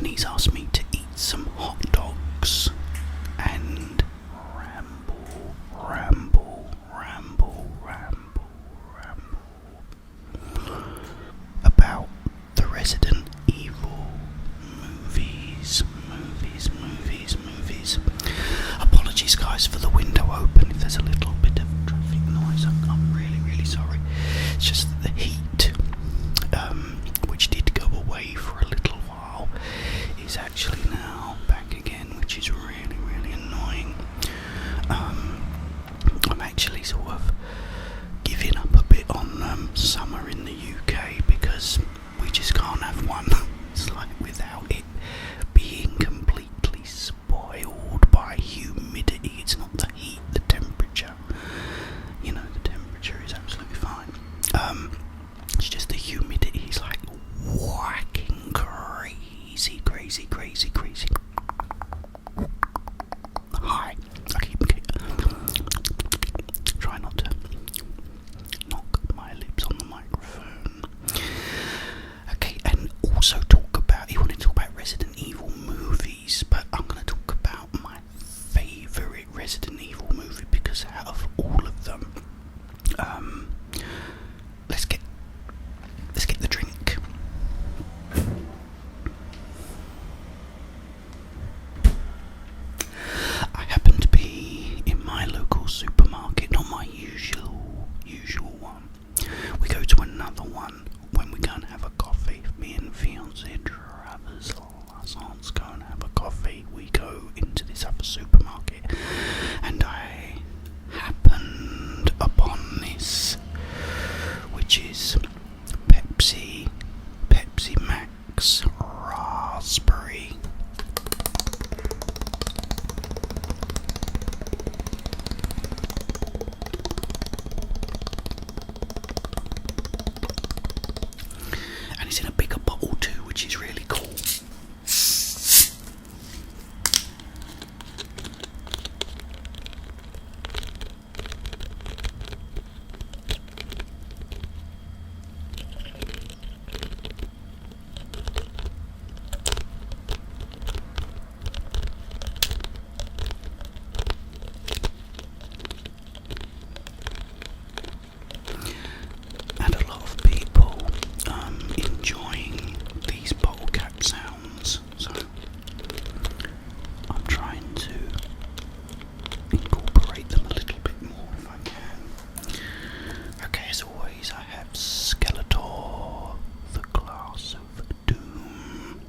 and he's asked me to eat some hot dogs and ramble, ramble, ramble, ramble, ramble about the Resident Evil movies. Apologies guys for the window open if there's a little bit of traffic noise. I'm really sorry. It's just that the heat, which did go away for a little while, is actually now back again, which is really annoying. I'm actually sort of giving up a bit on summer in the UK because we just can't have one. It's like without it being completely spoiled by humidity. It's not the heat, the temperature. You know, the temperature is absolutely fine. It's just the humidity is like whacking crazy. Hi. I keep try not to knock my lips on the microphone. Okay, and also he wanted to talk about Resident Evil movies, but I'm going to talk about my favourite Resident Evil movie because out of all of them, let's get the drink. I happen to be in my local supermarket, not my usual one. We go to another one when we go and have a coffee. Me and fiance Travis Lassance go and have a coffee. We go into this other supermarket, and I happened upon this, which is Pepsi Max Raspberry. And it's in a bigger bottle too, which is really cool. And a lot of people enjoying these bottle cap sounds, so I'm trying to incorporate them a little bit more if I can. Okay, as always, I have Skeletor, the Glass of Doom.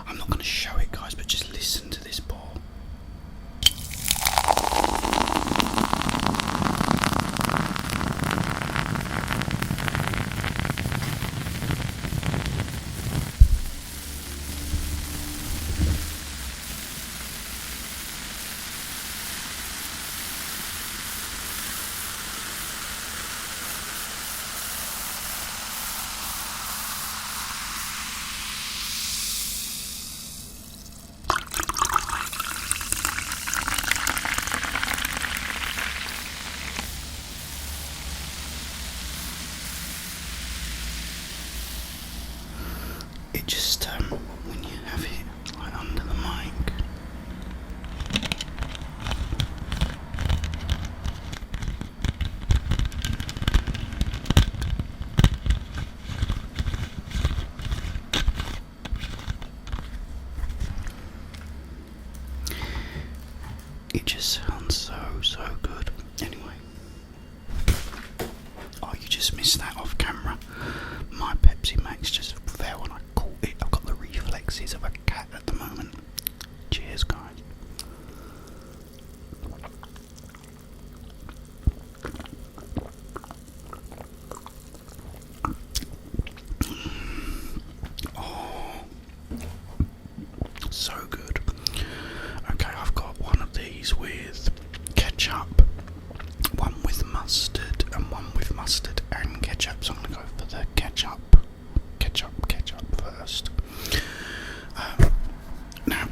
I'm not going to show it, guys, but just listen to this bottle. It just, when you have it like under the mic, it just sounds so good. Anyway, oh, you just missed that off camera. My Pepsi Max just fell and I caught it. I've got the reflexes of a cat at the moment. Cheers, guys. Oh, so good. Okay, I've got one of these with ketchup, one with mustard, and one with mustard and ketchup. So I'm gonna go for the ketchup first. Now,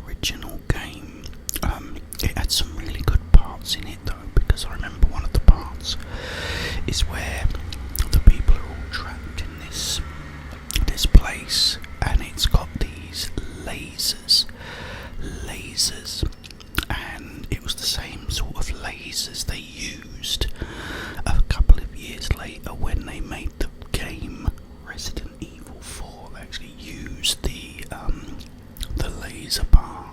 original game. It had some really good parts in it though, because I remember one of the parts is where the people are all trapped in this place, and it's got these lasers, and it was the same sort of lasers they used a couple of years later when they made the game Resident Evil 4. They actually used the laser part.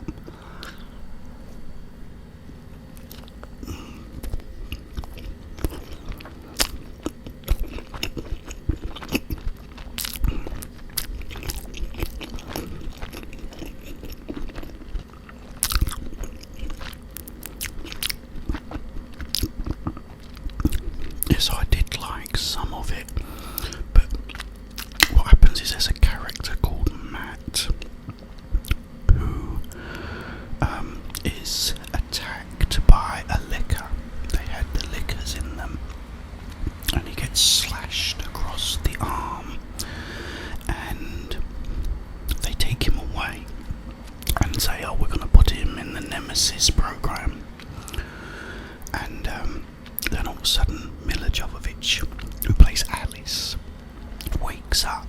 Yes, I did like some of it, but what happens is there's a character called Matt who is attacked by a licker. They had the lickers in them, and he gets slashed across the arm, and they take him away and say, oh, we're going to put him in the Nemesis program. And then all of a sudden Mila Jovovich, who plays Alice, wakes up,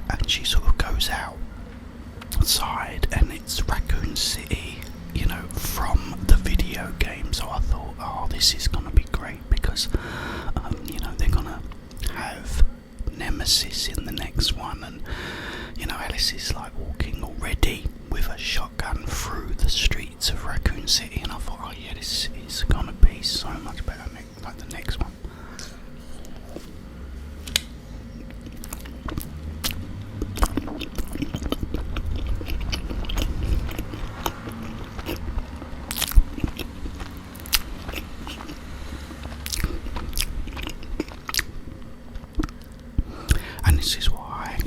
and she sort of goes outside, and it's Raccoon City, you know, from the video game. So I thought, oh, this is gonna be great, because you know, they're gonna have Nemesis in the next one, and you know, Alice is like walking already with a shotgun through the streets of Raccoon City, and I thought, oh yeah, this is gonna be so much better like the next one. And this is why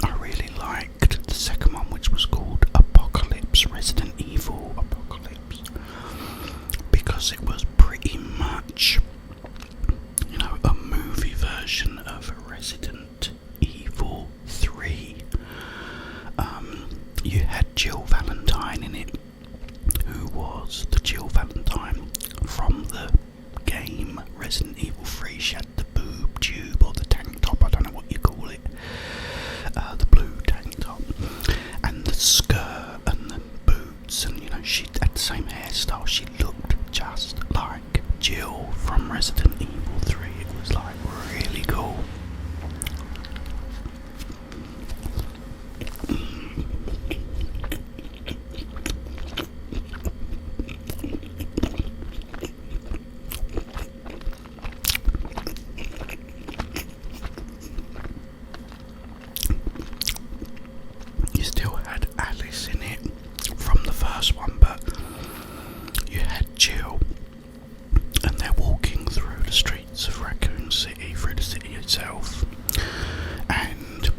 I really liked the second one, which was called Resident Evil Apocalypse, because it was pretty much, you know, a movie version of Resident Evil 3. You had Jill Valentine in it, who was the Jill Valentine from the game Resident Evil 3. She had the boob tube or the tank top, I don't know what you call it, the blue tank top, and the skirt and the boots, and you know, she had the same hairstyle. She looked just like Jill from Resident Evil 3. It was like really cool. You still had Alice in it from the first one, but you had Jill, and they're walking through the streets of Raccoon City, through the city itself, and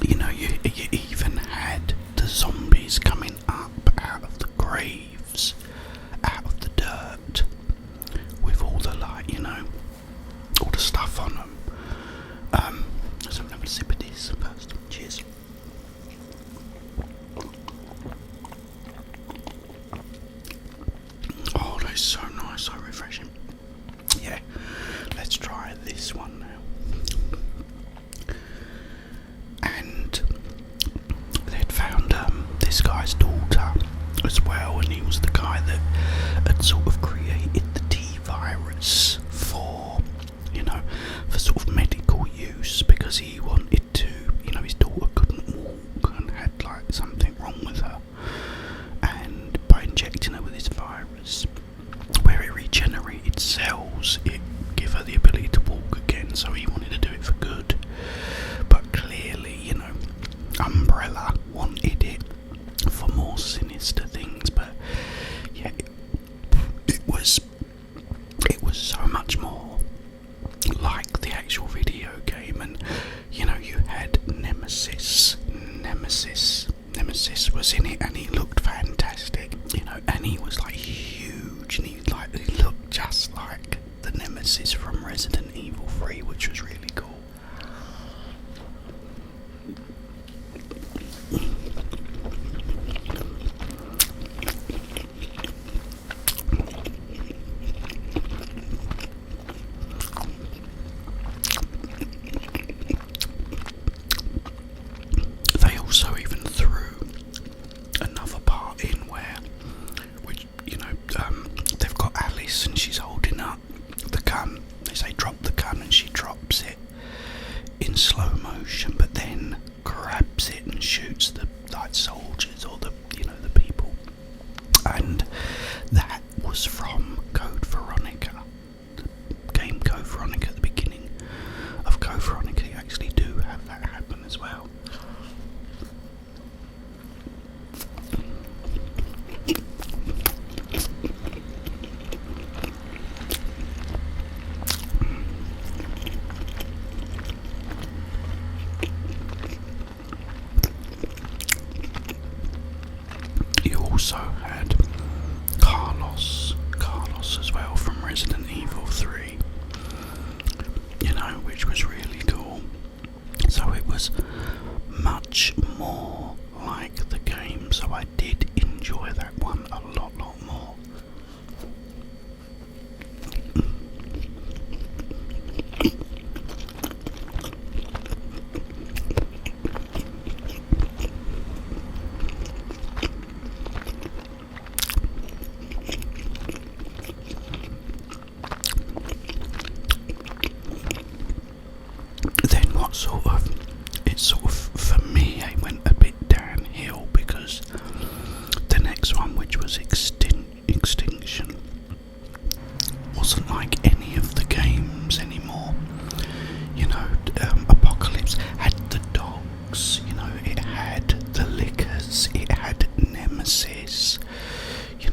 you know, you even had the zombies coming up out of the graves, out of the dirt, with all the, like, you know, all the stuff on them. So I'm gonna have a sip of this first. Cheers. Oh, that's so nice, so refreshing. Yeah, let's try this one now. And they'd found this guy's daughter as well, and he was the guy that had sort of created the T-virus for, you know, for sort of medical use, because he wanted to, you know, his daughter couldn't walk and had like something wrong with her, and by injecting her with this virus, where it regenerated cells, it gave her the ability to walk again. So he wanted to do it for good, but clearly, you know, Umbrella wanted it for more sinister things. But yeah, it was so much more like the actual video game. And you know, you had Nemesis was in it, and he looked fantastic, you know, and he was like huge, and he looked just like the Nemesis from Resident Evil 3, which was really cool. also had Carlos as well from Resident Evil 3, which was really cool. So it was much more like the game, so I did enjoy that one a lot more. Then for me, it went a bit downhill because the next one, which was Extinction, wasn't like any of the games anymore. Apocalypse had the dogs, it had the liquors, it had Nemesis, it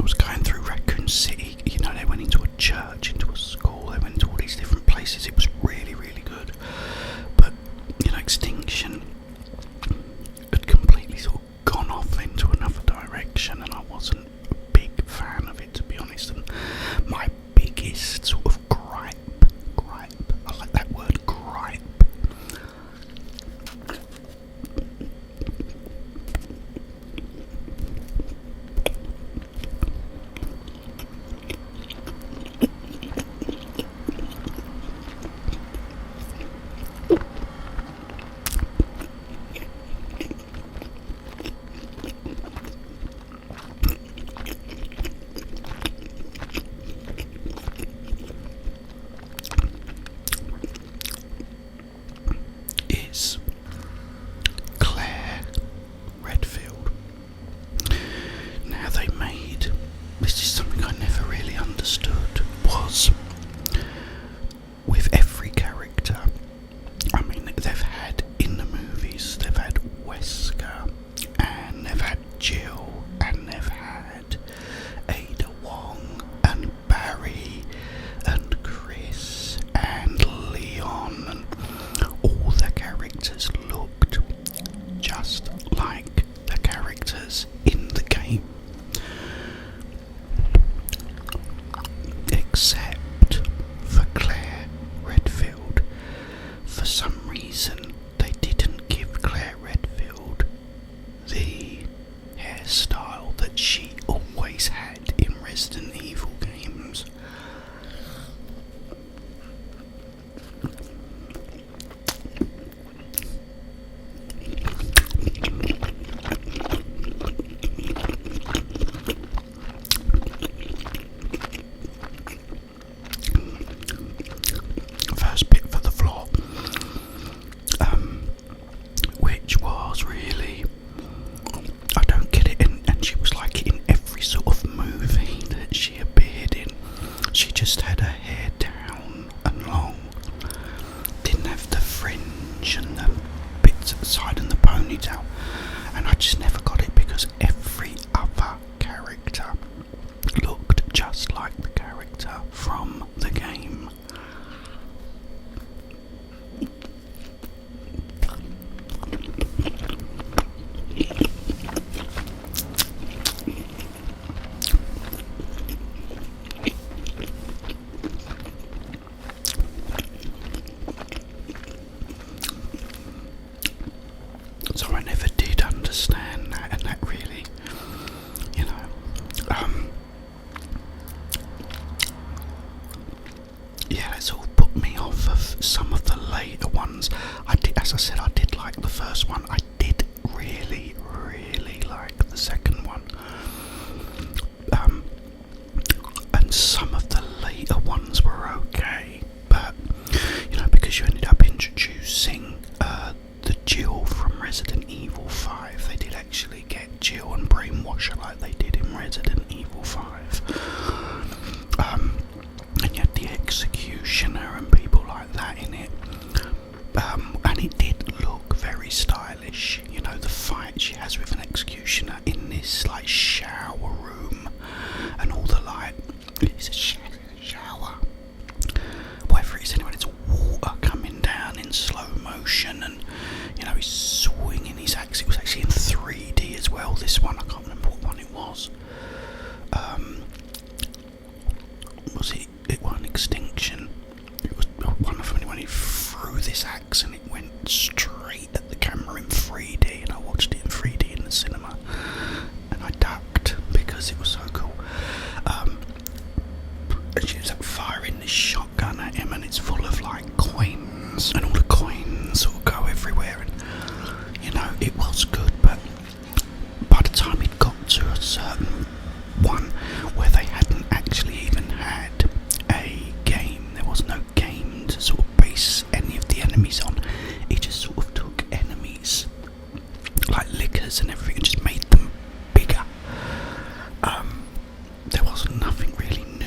was going through Raccoon City, they went into a church, into a school, they went into all these different places. It was really, really good. But, Extinction had completely sort of gone off into another direction, and I wasn't a big fan of it, to be honest. And my biggest sort of gripe, I like that word, gripe, is Claire Redfield. Now this is something I never really understood, was with every character, they've had in the movies, they've had Wesker, and they've had Jill, and they've had Ada Wong, and Barry, and Chris, and Leon, and all the characters looked just like the characters in the game, except for Claire Redfield. For some reason, they didn't give Claire Redfield the hairstyle that she always had in Resident Evil games. First bit for the floor, which was really, I don't get it, and she was like in every sort of movie that she appeared in. She just had her hair down and long, didn't have the fringe and the bits at the side and the ponytail, and I just never got it because every other character looked just like the character from the game. So I never did understand that, and that really, that sort of put me off of some of the later ones. As I said, I did like the first one. I did really, really like the second one. And some of the later ones were okay, but because you ended up introducing the Jill from Resident Evil 5, they did actually get Jill and brainwash her like they did in Resident Evil 5. And you had the Executioner and people like that in it. And it did look very stylish. The fight she has with an Executioner in this like shower room, and all the light. It's a shower. Whatever it is, anyway, it's water coming down in slow motion, and he's swinging his axe. It was actually in 3D as well. IMAX, and it went straight at the camera in 3D, and I watched it in 3D in the cinema, and I ducked because it was so cool. And she was firing this shotgun at him, and it's full of like coins, and all the coins sort of go everywhere, and you know, it was good, but by the time it got to a certain one where they hadn't actually even had a game, there was no game to sort of base any of the enemies on, it just sort of took enemies like lickers and everything and just made them bigger. There was nothing really new.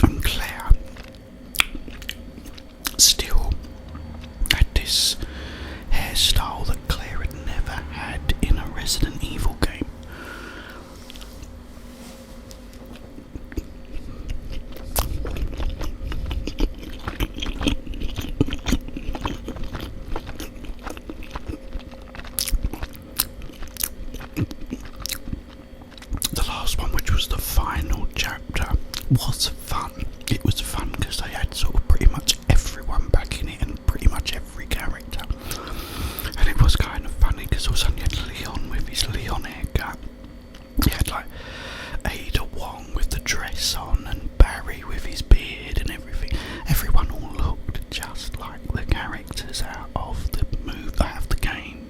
And Claire still had this hairstyle that Claire had never had in a Resident Evil game. The last one, which was the final chapter, was fun. It was fun because they had sort of pretty much everyone back in it and pretty much every character. And it was kind of funny because all of a sudden you had Leon with his Leon haircut. You had like Ada Wong with the dress on and Barry with his beard and everything. Everyone all looked just like the characters out of the game.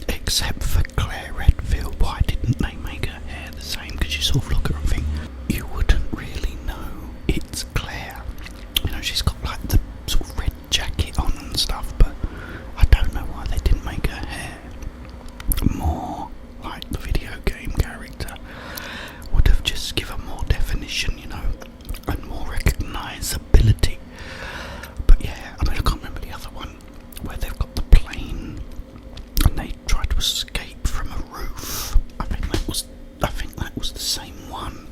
Except for Claire Redfield. Why didn't they make her hair the same? Because you sort of look at her and think, you wouldn't really know it's Claire. You know, she's got like the sort of red jacket on and stuff, but I don't know why they didn't make her hair more like the video game character. Would have just given more definition, you know, and more recognisability. But yeah, I mean, I can't remember the other one where they've got the plane and they try to escape from a roof. I think that was the same one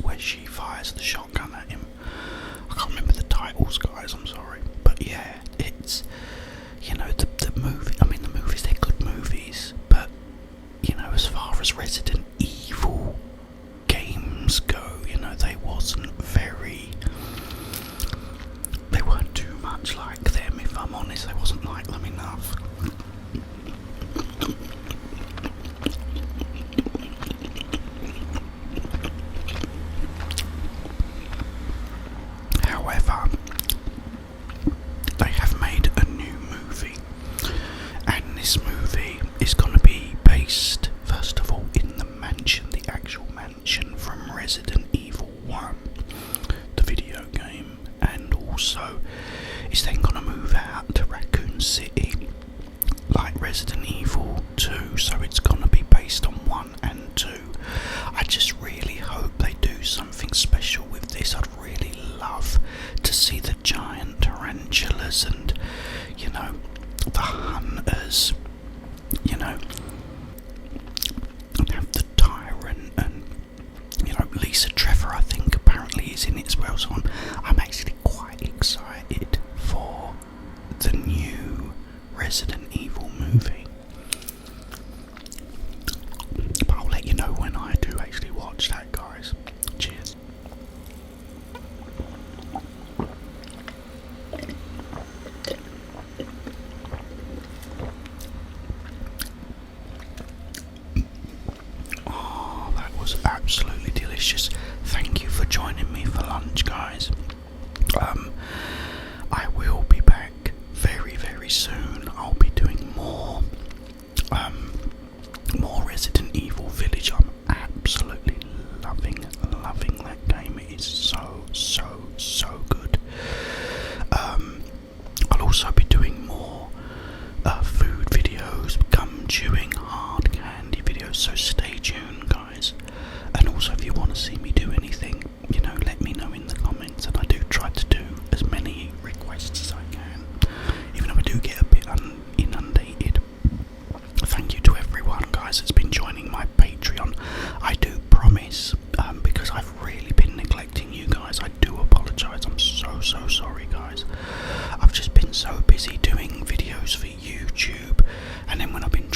where she fires the shotgun at him. I can't remember the titles, guys, I'm sorry. But yeah, it's, you know, the movie, I mean, the movies, they're good movies, but, you know, as far as Resident Evil games go, you know, they weren't too much like them, if I'm honest. They wasn't like them enough. However, they have made a new movie, and this movie is going to be based, first of all, in the mansion, the actual mansion from Resident Evil 1, the video game, and also is then going to move out to Raccoon City like Resident Evil 2, so it's going to be based on 1 and 2. I just really hope they do something special with this. I'd really love to see the giant tarantulas and, you know, the hunters, you know, and have the tyrant, and, you know, Lisa Trevor, I think, apparently is in it as well, so I'm actually quite excited for the new Resident Evil movie. But I'll let you know when I do actually watch that, guys. Cheers. Oh, that was absolutely delicious. Thank you for joining me for lunch, guys. I will be back very, very soon. I'll be doing more Resident Evil Village. I'm absolutely loving that game. It is so good. I'll also be doing more food videos, gum chewing, hard candy videos, so stay tuned, guys. And also, if you want to see me do anything, you know, let me know in the comments, and I do try to do as many requests as I can, even though I do get a bit inundated. Thank you to everyone, guys, that's been joining my Patreon. I do promise, because I've really been neglecting you guys, I do apologise. I'm so sorry, guys. I've just And then when I've been